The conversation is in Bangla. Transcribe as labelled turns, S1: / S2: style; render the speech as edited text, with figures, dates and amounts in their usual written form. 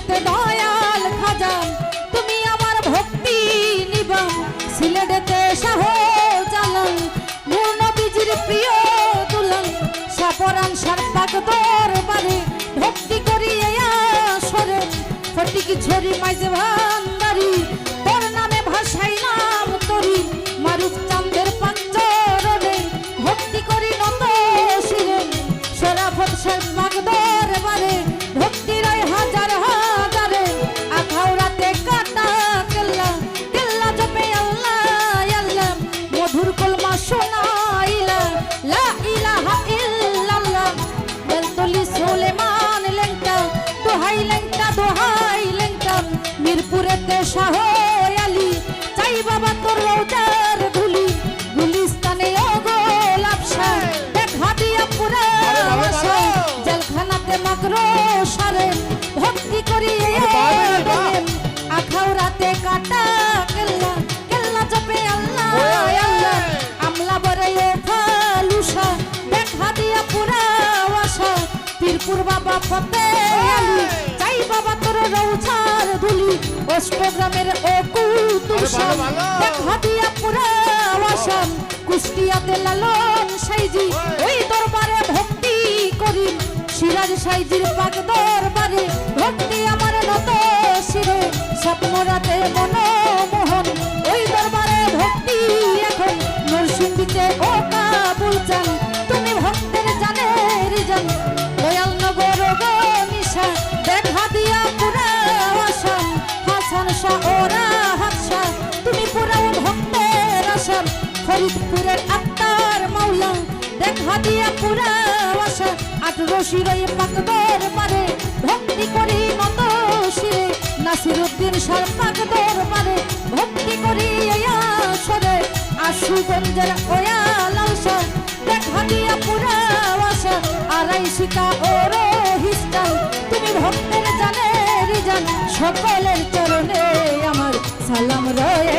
S1: সিলেটেতে দয়াল খাজা তুমি আমার ভক্তি নিবাম সিলেটেতে শাহ জালাল নূর নবীজির প্রিয় দুলাল সাপরান সারপাক দরবারে ভক্তি করি আসরে ফটিক ঝরি মাঝে ভান্ডারি তোর নামে ভাষাই নাম তরি মারুফ চাঁদের পাঞ্চরণে ভক্তি করি নত শিরে শরাফত সারপাক দরবারে ভক্তি রায় হাজার হাজারে আখাউড়াতে কাটা কেল্লা কেল্লা জপে আল্লাহ আল্লাহ মধুর কলমা শোনাইলা লা ইলাহা ইল্লাল্লাহ বেলতলি সুলেমান লেঙ্কা দোহাই লেঙ্কা দোহাই লেঙ্কা মিরপুরেতে শাহ আলী চাই বাবা তোর রওজার ধুলি গুলিস্তানে ও গোলাপশা দেখা দিয়া পুরা আশা জেলখানাতে মাকরো সারে ভক্তি করি আখাউড়াতে কাটা কেল্লা কেল্লা জপে আল্লাহ আল্লাহ আমলা বরে ফালুসা দেখা দিয়া পুরা আশা পীরপুর বাবা ফতে আলী চাই বাবা তোর রওজার ধুলি অষ্টগ্রামের ও কুতুষা দেখা দিয়া পুরা আশা কুষ্টিয়াতে লালন সাইজি ওই দরবারে ভক্তি করি সিরাজ সাইজির পাক দরবারে ভক্তি আমার নত শিরে স্বপ্ন রাতে মনমোহন ওই দরবারে ভক্তি এখন নরসিংদীতে ও কাবুল চান তুমি ভক্তের জানের জান দয়াল নগর গনিশা দেখা দিয়া পুরা আসাম হাসান শাহ ওরা হাসা তুমি পুরাও ভক্তের আসাম ফরিদপুরের আত্মার মাওলা দেখা দিয়া পুরা আশা আঠেরো শিরাই পাক দরবারে ভক্তি করি নত শিরে নাসিরউদ্দিন শাহ পাক দরবারে ভক্তি করি আসরে আশুগঞ্জের ওয়া লালসা দেখা দিয়া পুরা আশা আড়াই শিকা ও রহিস্টান তুমি ভক্তের জানের জান সকলের চরণে আমার সালাম রয়ে